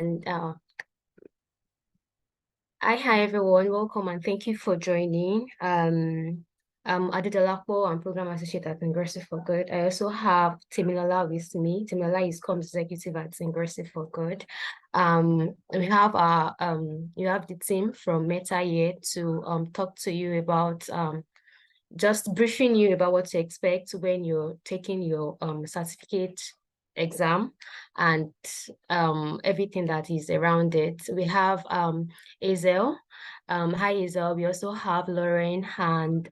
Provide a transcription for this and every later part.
And hi everyone, welcome and thank you for joining. I'm Adedolapo, I'm Program Associate at Ingressive for Good. I also have Timilola with me. Timilola is Comms Executive at Ingressive for Good. We have the team from Meta here to talk to you about just briefing you about what to expect when you're taking your certificate exam and everything that is around it. We have Azel. Hi Azel. We also have Lauren and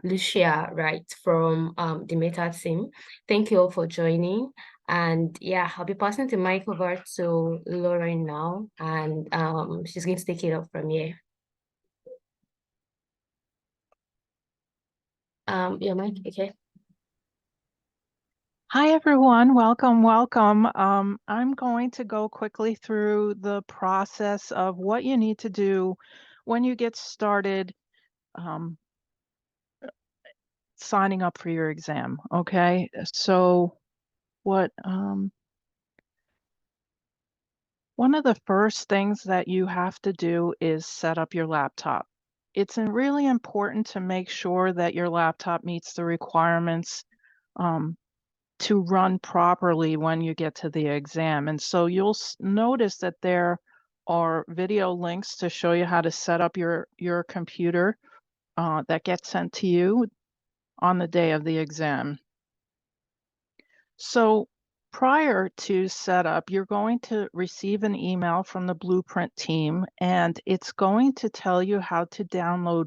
Lucia, right, from the Meta team. Thank you all for joining. And yeah, I'll be passing the mic over to Lauren now, and she's going to take it up from here. Your mic, okay. Hi, everyone. Welcome. I'm going to go quickly through the process of what you need to do when you get started signing up for your exam. Okay, so one of the first things that you have to do is set up your laptop. It's really important to make sure that your laptop meets the requirements to run properly when you get to the exam. And so you'll notice that there are video links to show you how to set up your computer that gets sent to you on the day of the exam. So prior to setup, you're going to receive an email from the Blueprint team, and it's going to tell you how to download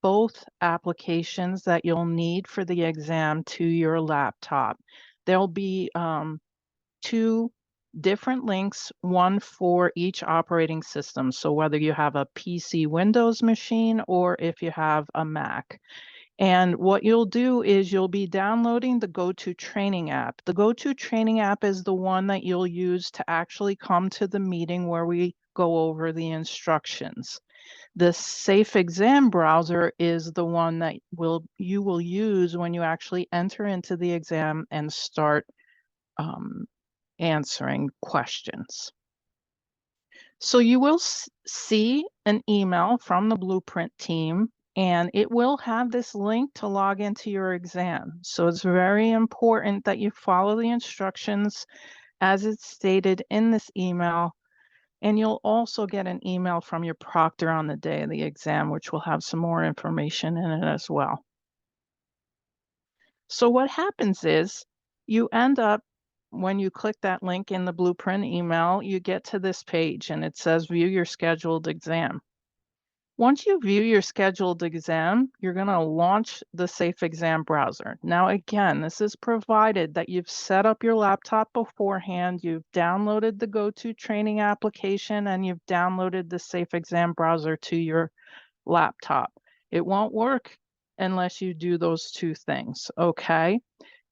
both applications that you'll need for the exam to your laptop. There'll be two different links, one for each operating system. So whether you have a PC Windows machine or if you have a Mac. And what you'll do is you'll be downloading the GoToTraining app. The GoToTraining app is the one that you'll use to actually come to the meeting where we go over the instructions. The Safe Exam browser is the one that you will use when you actually enter into the exam and start answering questions. So you will see an email from the Blueprint team, and it will have this link to log into your exam. So it's very important that you follow the instructions as it's stated in this email. And you'll also get an email from your proctor on the day of the exam, which will have some more information in it as well. So what happens is you end up, when you click that link in the Blueprint email, you get to this page and it says view your scheduled exam. Once you view your scheduled exam, you're going to launch the Safe Exam browser. Now, again, this is provided that you've set up your laptop beforehand, you've downloaded the GoToTraining application, and you've downloaded the Safe Exam browser to your laptop. It won't work unless you do those two things, okay?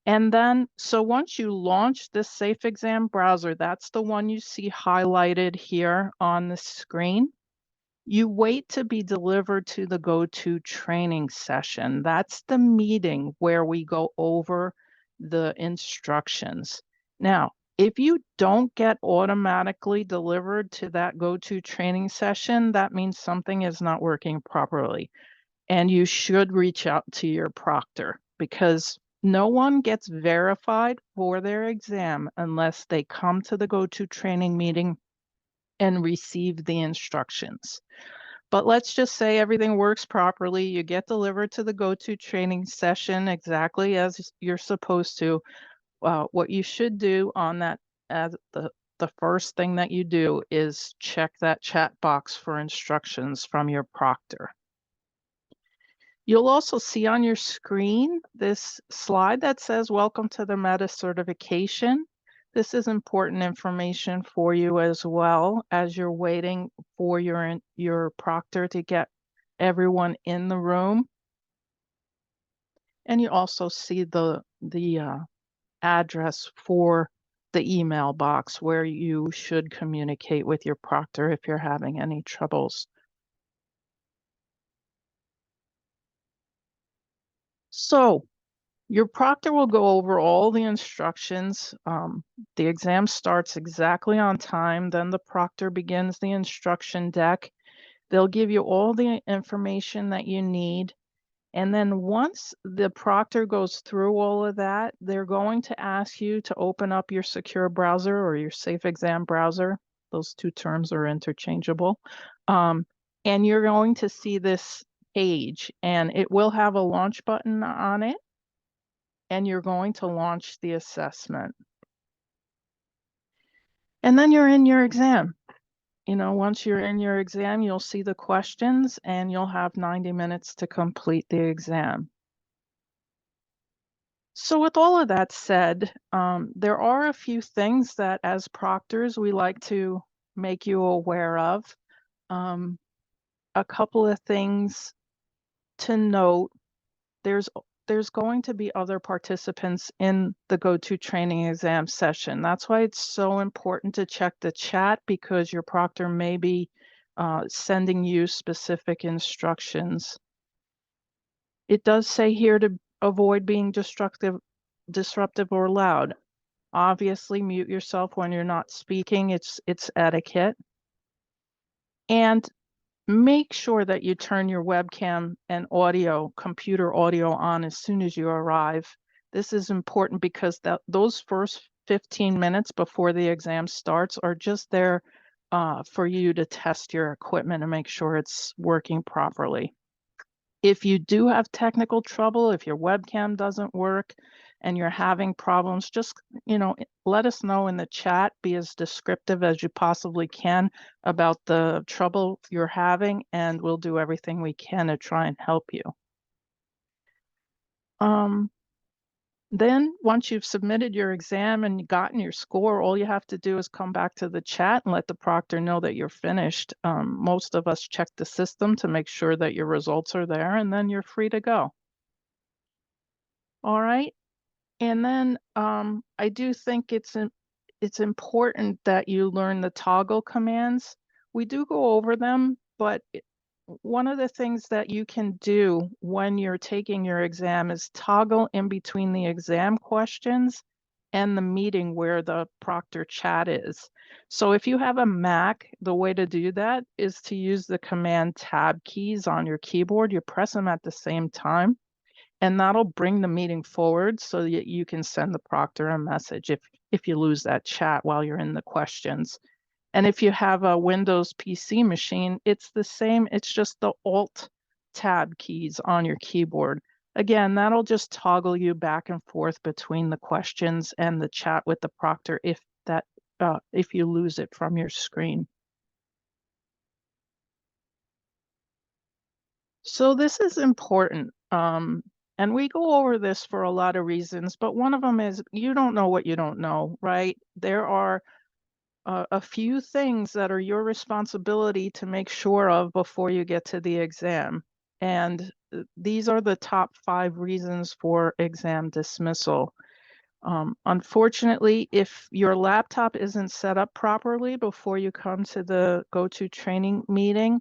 And then, so once you launch this Safe Exam browser, that's the one you see highlighted here on the screen. You wait to be delivered to the GoToTraining session. That's the meeting where we go over the instructions. Now, if you don't get automatically delivered to that GoToTraining session, that means something is not working properly. And you should reach out to your proctor, because no one gets verified for their exam unless they come to the GoToTraining meeting and receive the instructions. But let's just say everything works properly. You get delivered to the GoToTraining session exactly as you're supposed to. What you should do on that, as the first thing that you do is check that chat box for instructions from your proctor. You'll also see on your screen this slide that says, welcome to the Meta certification. This is important information for you as well as you're waiting for your proctor to get everyone in the room. And you also see the address for the email box where you should communicate with your proctor if you're having any troubles. So Your proctor will go over all the instructions. The exam starts exactly on time. Then the proctor begins the instruction deck. They'll give you all the information that you need. And then once the proctor goes through all of that, they're going to ask you to open up your secure browser or your safe exam browser. Those two terms are interchangeable. And you're going to see this page, and it will have a launch button on it, and you're going to launch the assessment. And then you're in your exam. You know, once you're in your exam, you'll see the questions and you'll have 90 minutes to complete the exam. So with all of that said, there are a few things that as proctors we like to make you aware of. A couple of things to note. There's going to be other participants in the go-to training exam session. That's why it's so important to check the chat, because your proctor may be sending you specific instructions. It does say here to avoid being disruptive or loud. Obviously, mute yourself when you're not speaking. It's etiquette. And make sure that you turn your webcam and computer audio on as soon as you arrive. This is important because those first 15 minutes before the exam starts are just there for you to test your equipment and make sure it's working properly. If you do have technical trouble, if your webcam doesn't work and you're having problems, just, let us know in the chat. Be as descriptive as you possibly can about the trouble you're having, and we'll do everything we can to try and help you. Then once you've submitted your exam and gotten your score, all you have to do is come back to the chat and let the proctor know that you're finished. Most of us check the system to make sure that your results are there, and then you're free to go. All right. And then I do think it's important that you learn the toggle commands. We do go over them, but one of the things that you can do when you're taking your exam is toggle in between the exam questions and the meeting where the proctor chat is. So if you have a Mac, the way to do that is to use the command tab keys on your keyboard. You press them at the same time, and that'll bring the meeting forward so that you can send the proctor a message if you lose that chat while you're in the questions. And if you have a Windows PC machine, it's the same. It's just the Alt tab keys on your keyboard. Again, that'll just toggle you back and forth between the questions and the chat with the proctor if you lose it from your screen. So this is important. And we go over this for a lot of reasons, but one of them is you don't know what you don't know, right? There are a few things that are your responsibility to make sure of before you get to the exam. And these are the top 5 reasons for exam dismissal. Unfortunately, if your laptop isn't set up properly before you come to the go-to training meeting,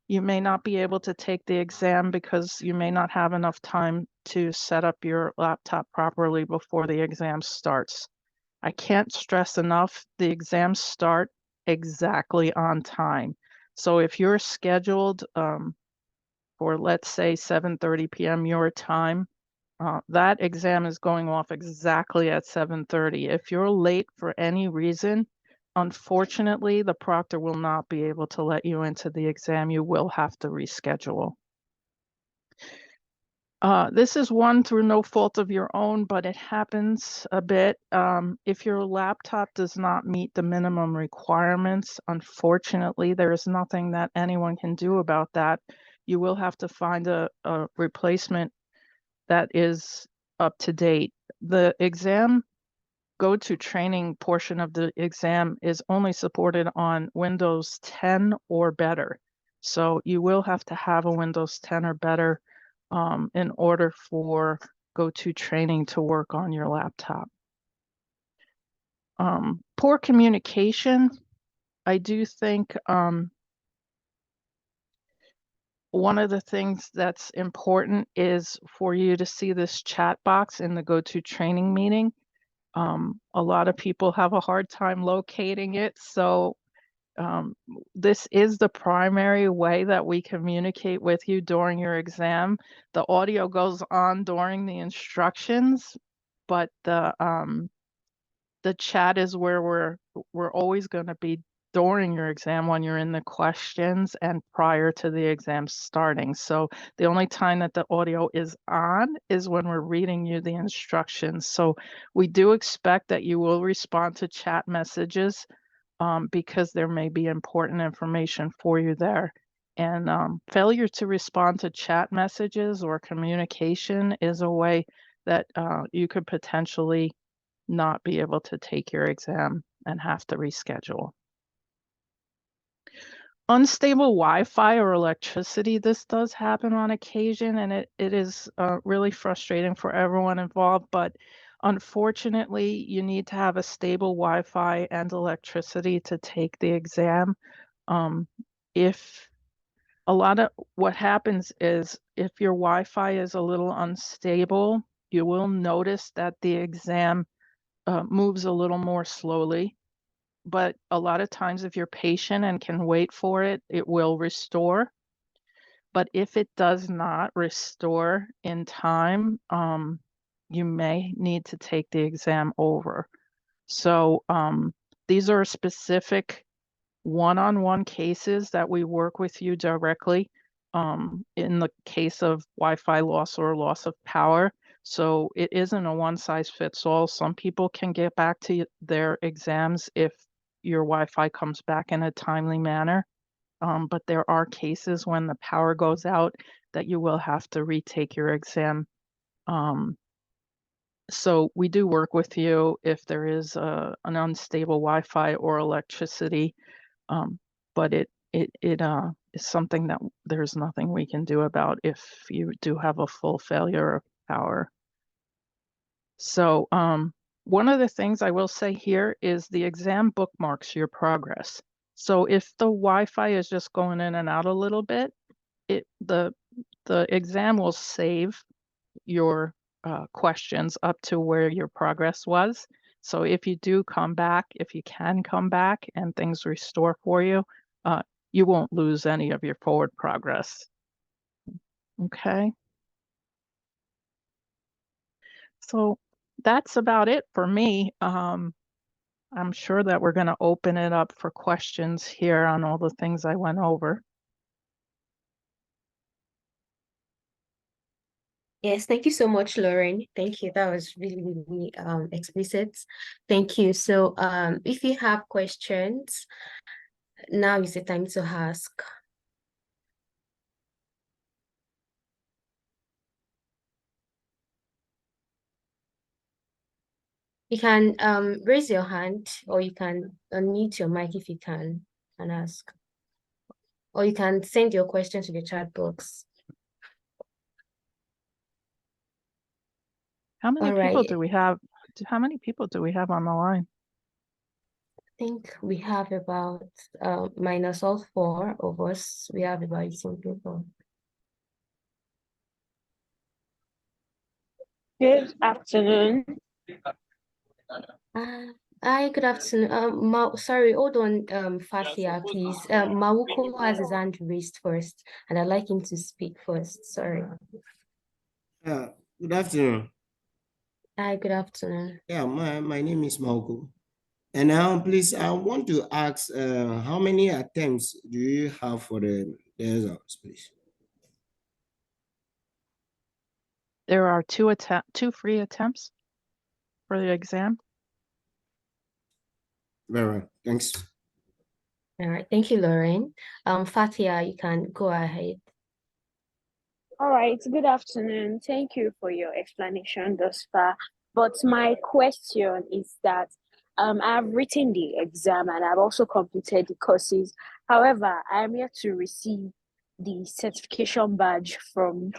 you may not be able to take the exam because you may not have enough time to set up your laptop properly before the exam starts. I can't stress enough, the exams start exactly on time. So if you're scheduled for, let's say, 7:30 p.m. your time, that exam is going off exactly at 7:30. If you're late for any reason, unfortunately, the proctor will not be able to let you into the exam. You will have to reschedule. This is one through no fault of your own, but it happens a bit. If your laptop does not meet the minimum requirements, unfortunately, there is nothing that anyone can do about that. You will have to find a replacement that is up to date. The exam go-to training portion of the exam is only supported on Windows 10 or better. So you will have to have a Windows 10 or better in order for go-to training to work on your laptop. Poor communication. I do think one of the things that's important is for you to see this chat box in the go-to training meeting. A lot of people have a hard time locating it, so this is the primary way that we communicate with you during your exam. The audio goes on during the instructions, but the chat is where we're always going to be during your exam when you're in the questions and prior to the exam starting. So the only time that the audio is on is when we're reading you the instructions. So we do expect that you will respond to chat messages because there may be important information for you there. And failure to respond to chat messages or communication is a way that you could potentially not be able to take your exam and have to reschedule. Unstable Wi-Fi or electricity, this does happen on occasion, and it is really frustrating for everyone involved, but unfortunately, you need to have a stable Wi-Fi and electricity to take the exam. If a lot of what happens is if your Wi-Fi is a little unstable, you will notice that the exam moves a little more slowly. But a lot of times if you're patient and can wait for it, it will restore. But if it does not restore in time, you may need to take the exam over. So these are specific one-on-one cases that we work with you directly in the case of Wi-Fi loss or loss of power. So it isn't a one-size-fits-all. Some people can get back to their exams if your Wi-Fi comes back in a timely manner. But there are cases when the power goes out that you will have to retake your exam. So we do work with you if there is an unstable Wi-Fi or electricity, but it is something that there's nothing we can do about if you do have a full failure of power. So one of the things I will say here is the exam bookmarks your progress. So if the Wi-Fi is just going in and out a little bit, the exam will save your questions up to where your progress was. So if you do come back, if you can come back and things restore for you, you won't lose any of your forward progress. Okay. So that's about it for me. I'm sure that we're going to open it up for questions here on all the things I went over. Yes, thank you so much, Lauren. Thank you. That was really, really explicit. Thank you. So if you have questions, now is the time to ask. You can raise your hand, or you can unmute your mic if you can and ask. Or you can send your questions to the chat box. How many All people right. do we have? How many people do we have on the line? I think we have about minus all 4 of us. We have about some people. Good afternoon. Hi, good afternoon. Sorry, hold on, Fathia, please. Mawuko has his hand raised first, and I'd like him to speak first. Sorry. Good afternoon. Hi, good afternoon. Yeah, my name is Mauko. And now, please, I want to ask, how many attempts do you have for the exams, please? There are two free attempts for the exam. Very well, thanks. All right, thank you, Lauren. Fathia, you can go ahead. All right, good afternoon. Thank you for your explanation thus far. But my question is that I've written the exam and I've also completed the courses. However, I'm yet to receive the certification badge from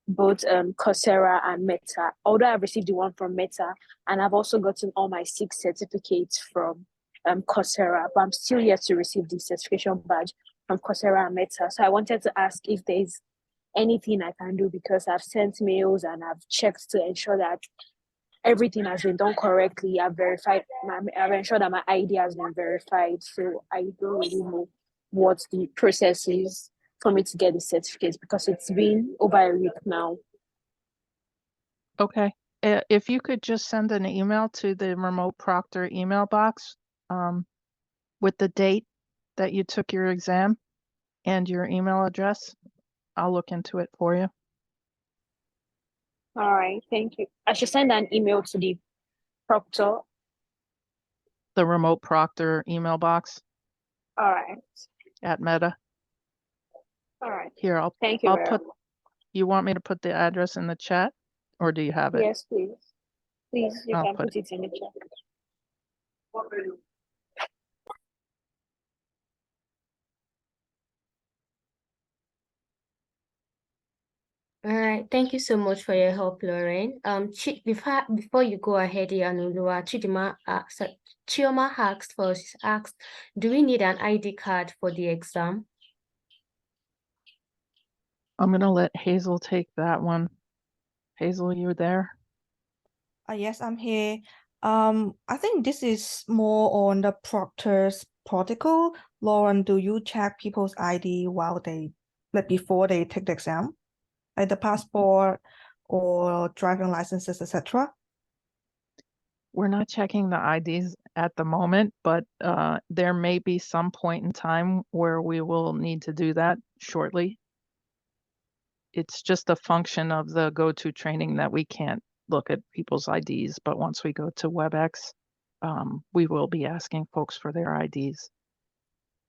both Coursera and Meta. Although I've received the one from Meta, and I've also gotten all my 6 certificates from Coursera, but I'm still yet to receive the certification badge from Coursera and Meta. So I wanted to ask if there's anything I can do, because I've sent mails and I've checked to ensure that everything has been done correctly. I've ensured that my ID has been verified. So I don't really know what the process is for me to get the certificate, because it's been over a week now. Okay. If you could just send an email to the remote proctor email box with the date that you took your exam and your email address, I'll look into it for you. All right, thank you. I should send an email to the proctor. The remote proctor email box All right. at Meta. All right. Here, Thank you. I'll put, you want me to put the address in the chat, or do you have it? Yes, please. Please, you I'll can put put it in the chat. All right, thank you so much for your help, Lauren. Before you go ahead, Yanulua, Chioma asked, do we need an ID card for the exam? I'm gonna let Hazel take that one. Hazel, you there? Yes, I'm here. I think this is more on the proctor's protocol. Lauren, do you check people's ID while before they take the exam? Like the passport or driving licenses, etc.? We're not checking the IDs at the moment, but there may be some point in time where we will need to do that shortly. It's just a function of the go-to training that we can't look at people's IDs, but once we go to WebEx, we will be asking folks for their IDs.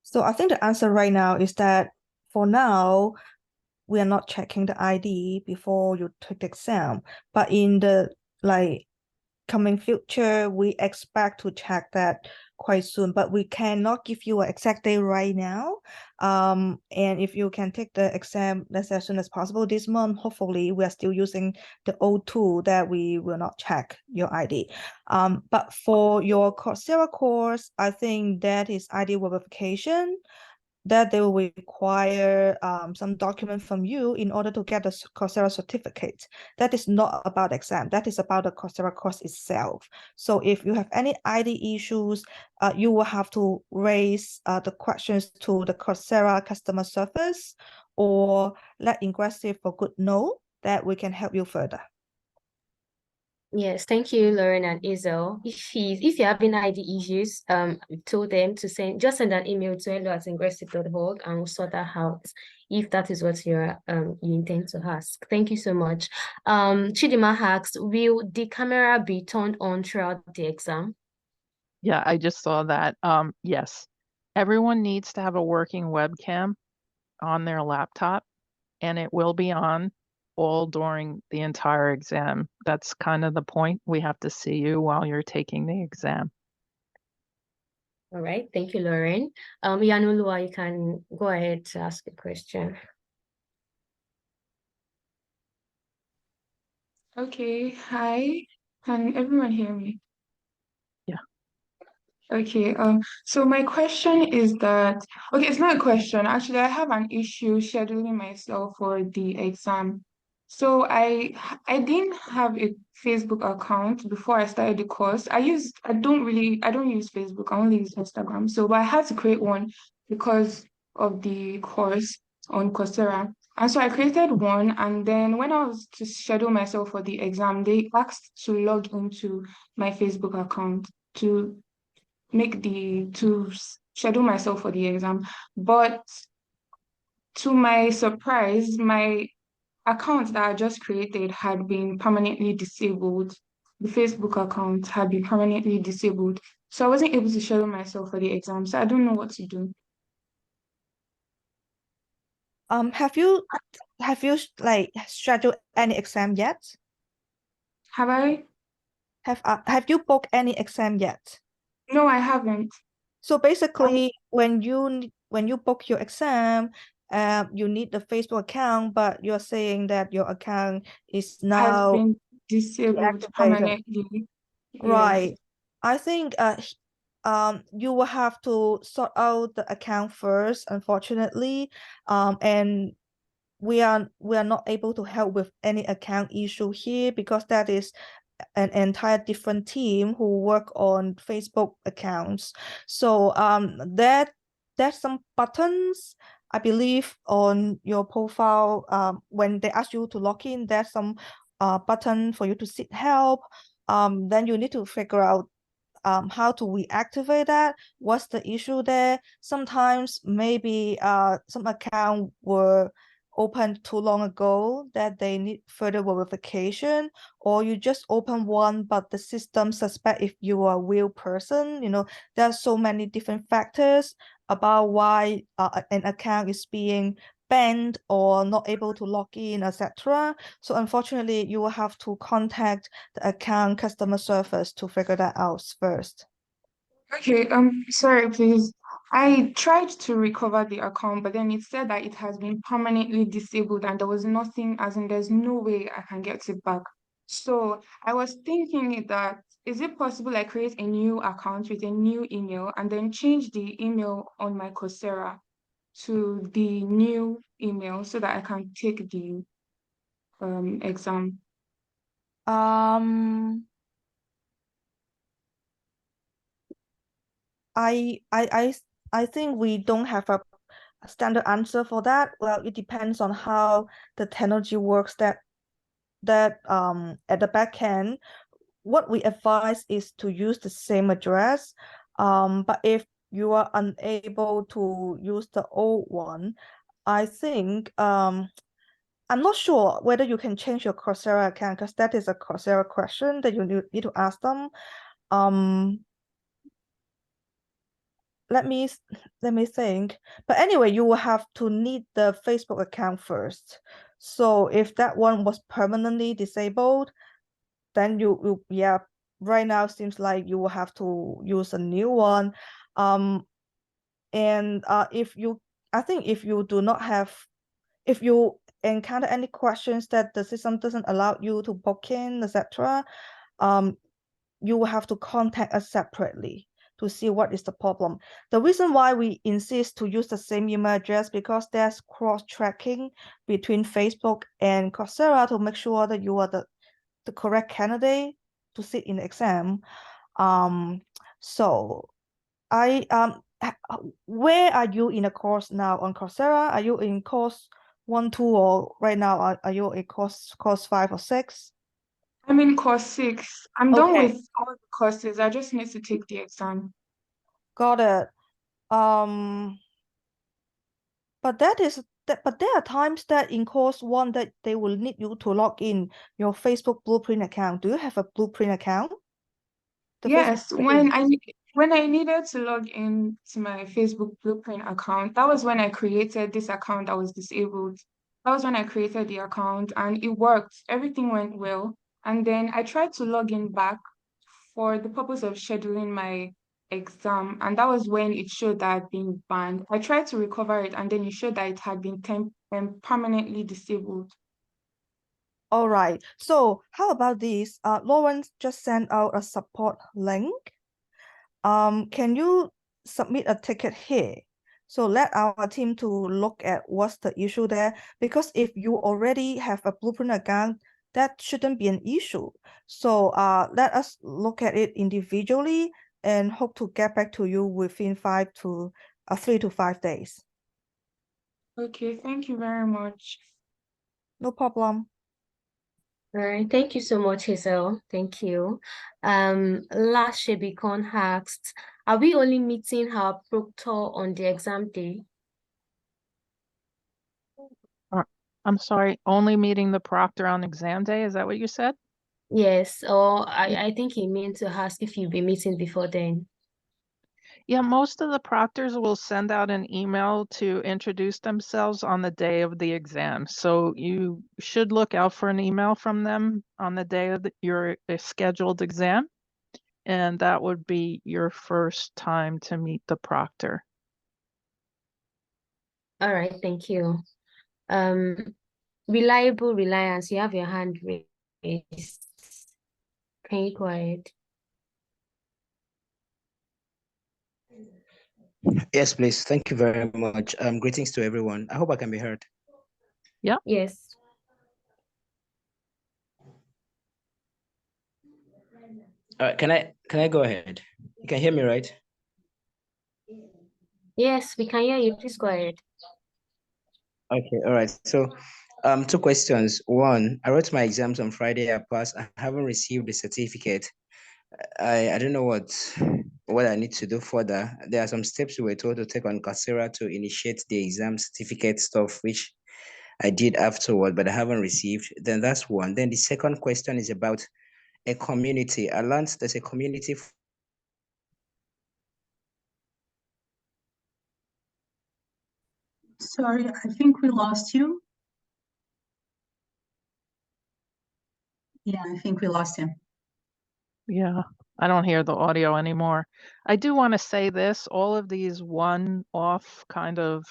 So I think the answer right now is that for now, we are not checking the ID before you take the exam, but in the coming future, we expect to check that quite soon, but we cannot give you an exact day right now. And if you can take the exam as soon as possible this month, hopefully we are still using the old tool that we will not check your ID. But for your Coursera course, I think that is ID verification, that they will require some document from you in order to get the Coursera certificate. That is not about exam. That is about the Coursera course itself. So if you have any ID issues, you will have to raise the questions to the Coursera customer service, or let Ingressive for Good know that we can help you further. Yes, thank you, Lauren and Isel. If you're having ID issues, told them to send an email to hello@ingressive.org and we'll sort that out if that is what you intend to ask. Thank you so much. Chidima asked, will the camera be turned on throughout the exam? Yeah, I just saw that. Yes, everyone needs to have a working webcam on their laptop, and it will be on all during the entire exam. That's kind of the point. We have to see you while you're taking the exam. All right, thank you, Lauren. Yanulua, you can go ahead to ask a question. Okay, hi. Can everyone hear me? Yeah. Okay, so my question is that, okay, it's not a question. Actually, I have an issue scheduling myself for the exam. So I didn't have a Facebook account before I started the course. I don't use Facebook. I only use Instagram. So, but I had to create one because of the course on Coursera. And so I created one, and then when I was to schedule myself for the exam, they asked to log into my Facebook account to schedule myself for the exam. But to my surprise, my account that I just created had been permanently disabled. The Facebook account had been permanently disabled. So I wasn't able to schedule myself for the exam. So I don't know what to do. Have you scheduled any exam yet? Have I? Have you booked any exam yet? No, I haven't. So basically, when you book your exam, you need the Facebook account, but you're saying that your account is Has now been disabled deactivated. permanently. Yes. Right. I think you will have to sort out the account first, unfortunately. And we are not able to help with any account issue here because that is an entire different team who work on Facebook accounts. So there's some buttons, I believe, on your profile. When they ask you to log in, there's some button for you to seek help. Then you need to figure out how to reactivate that, what's the issue there. Sometimes maybe some account were opened too long ago that they need further verification, or you just open one but the system suspect if you are a real person. There are so many different factors about why an account is being banned or not able to log in, etc. So unfortunately, you will have to contact the account customer service to figure that out first. Okay, sorry, please. I tried to recover the account, but then it said that it has been permanently disabled and there was nothing, as in there's no way I can get it back. So I was thinking that, is it possible I create a new account with a new email and then change the email on my Coursera to the new email so that I can take the exam? Um, I think we don't have a standard answer for that. Well, it depends on how the technology works that at the back end. What we advise is to use the same address. But if you are unable to use the old one, I think I'm not sure whether you can change your Coursera account because that is a Coursera question that you need to ask them. Let me think. But anyway, you will have to need the Facebook account first. So if that one was permanently disabled, then yeah, right now seems like you will have to use a new one. And I think if you encounter any questions that the system doesn't allow you to book in, etc., you will have to contact us separately to see what is the problem. The reason why we insist to use the same email address because there's cross-tracking between Facebook and Coursera to make sure that you are the correct candidate to sit in the exam. So where are you in a course now on Coursera? Are you in course 1, 2, or right now are you in course 5 or 6? I'm in course 6. I'm done Okay. with all the courses. I just need to take the exam. Got it. But there are times that in course 1 that they will need you to log in your Facebook Blueprint account. Do you have a Blueprint account? Yes, when I needed to log in to my Facebook Blueprint account, that was when I created this account that was disabled. That was when I created the account and it worked. Everything went well. And then I tried to log in back for the purpose of scheduling my exam, and that was when it showed that I'd been banned. I tried to recover it, and then it showed that it had been permanently disabled. All right. So how about this? Lawrence just sent out a support link. Can you submit a ticket here? So let our team to look at what's the issue there. Because if you already have a Blueprint account, that shouldn't be an issue. So let us look at it individually and hope to get back to you within 3 to 5 days. Okay, thank you very much. No problem. All right, thank you so much, Hazel. Thank you. Last Shebicon asked, are we only meeting our proctor on the exam day? I'm sorry, only meeting the proctor on exam day? Is that what you said? Yes, or I think he meant to ask if you'll be meeting before then. Yeah, most of the proctors will send out an email to introduce themselves on the day of the exam. So you should look out for an email from them on the day of your scheduled exam. And that would be your first time to meet the proctor. All right, thank you. Reliable reliance, you have your hand raised. Can you go ahead? Yes, please. Thank you very much. Greetings to everyone. I hope I can be heard. Yes. All right, can I go ahead? You can hear me, right? Yes, we can hear you. Please go ahead. Okay, all right. So, two questions. One, I wrote my exams on Friday. I passed. I haven't received the certificate. I don't know what I need to do further. There are some steps we were told to take on Coursera to initiate the exam certificate stuff, which I did afterward, but I haven't received. Then that's one. Then the second question is about a community. I learned there's a community. Sorry, I think we lost you. Yeah, I think we lost him. Yeah, I don't hear the audio anymore. I do want to say this, all of these one-off kind of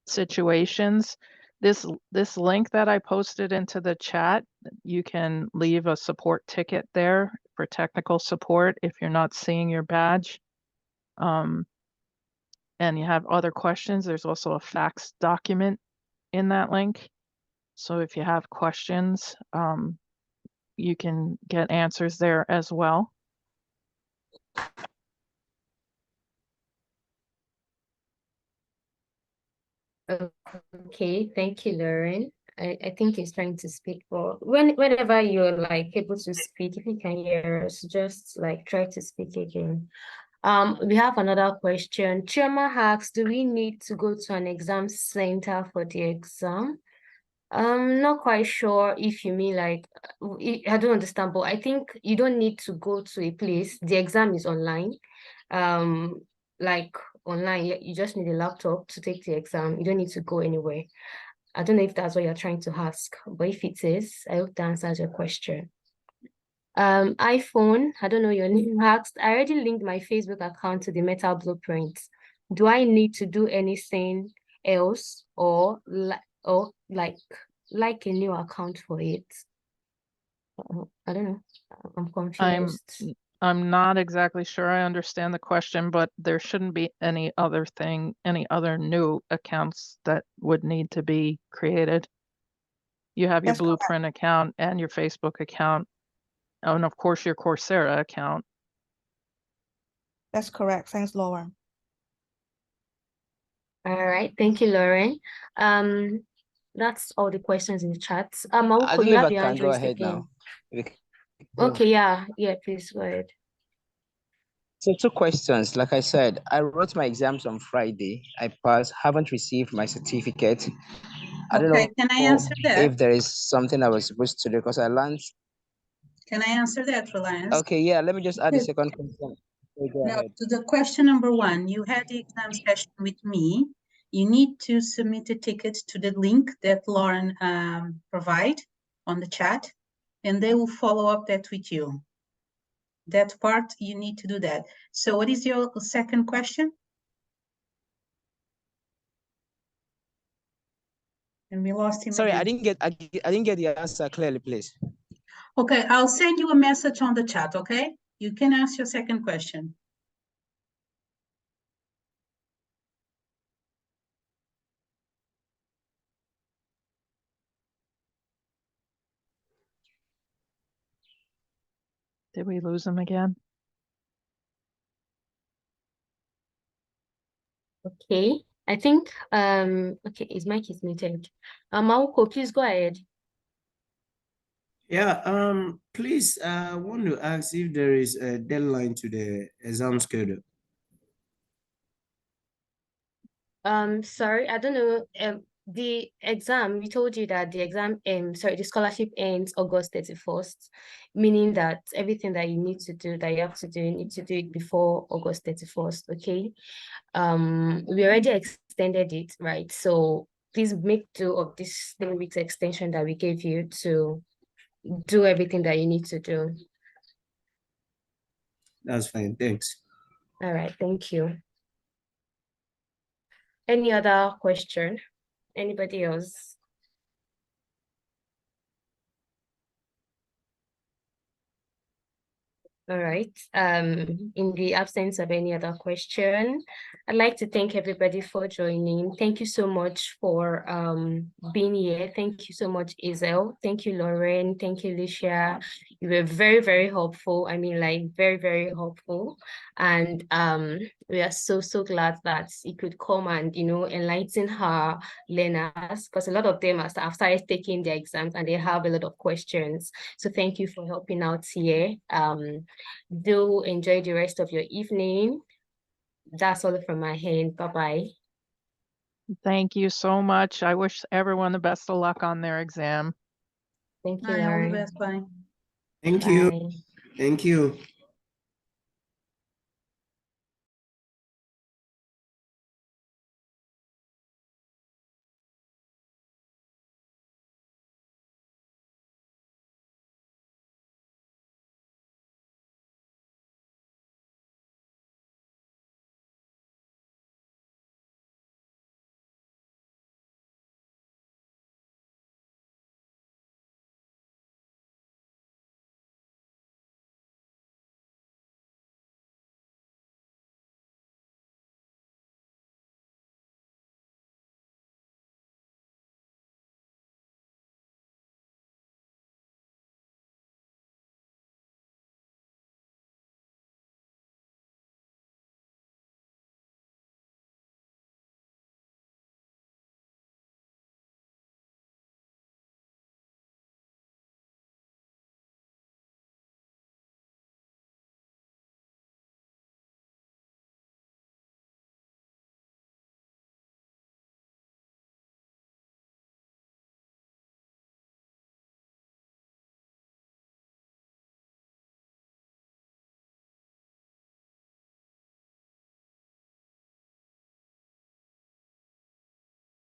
situations, this link that I posted into the chat, you can leave a support ticket there for technical support if you're not seeing your badge. And you have other questions, there's also a fax document in that link. So if you have questions, you can get answers there as well. Okay, thank you, Lauren. I think he's trying to speak, but whenever you're like able to speak, if you can hear us, just like try to speak again. We have another question. Chioma asks, do we need to go to an exam center for the exam? Not quite sure if you mean like, I don't understand, but I think you don't need to go to a place. The exam is online. Like online, you just need a laptop to take the exam. You don't need to go anywhere. I don't know if that's what you're trying to ask, but if it is, I hope that answers your question. iPhone, I don't know your name, asked, I already linked my Facebook account to the Meta Blueprint. Do I need to do anything else or like a new account for it? I don't know. I'm confused. I'm not exactly sure I understand the question, but there shouldn't be any other new accounts that would need to be created. You have your That's correct. Blueprint account and your Facebook account, and of course your Coursera account. That's correct. Thanks, Lauren. All right, thank you, Lauren. That's all the questions in the chat. I Mauko, don't you know if have I your can hand go raised ahead again. now. Okay, yeah, please go ahead. So two questions. Like I said, I wrote my exams on Friday. I passed, haven't received my certificate. I don't Okay, know can I answer that? if there is something I was supposed to do because I learned. Can I answer that, Reliance? Okay, yeah, let me just add the second question. Go Now, ahead. to the question number one, you had the exam session with me. You need to submit a ticket to the link that Lauren provide on the chat, and they will follow up that with you. That part, you need to do that. So what is your second question? And we lost him Sorry, again. I didn't get the answer clearly, please. Okay, I'll send you a message on the chat, okay? You can ask your second question. Did we lose him again? Okay, I think okay, his mic is muted. Mauko, please go ahead. Yeah, please, I want to ask if there is a deadline to the exam schedule. Sorry, I don't know. The exam, we told you that the exam, the scholarship ends August 31st, meaning that everything that you need to do, that you have to do, you need to do it before August 31st, okay? We already extended it, right? So please make do of this 3 weeks extension that we gave you to do everything that you need to do. That's fine, thanks. All right, thank you. Any other question? Anybody else? All right. In the absence of any other question, I'd like to thank everybody for joining. Thank you so much for being here. Thank you so much, Isel. Thank you, Lauren. Thank you, Lucia. You were very, very helpful. I mean, like very, very helpful. And we are so, so glad that you could come and, you know, enlighten our learners, because a lot of them have started taking their exams and they have a lot of questions. So thank you for helping out here. Do enjoy the rest of your evening. That's all from my hand. Bye-bye. Thank you so much. I wish everyone the best of luck on their exam. Thank you, Bye, all the Lauren. best. Bye. Thank you. Bye. Thank you.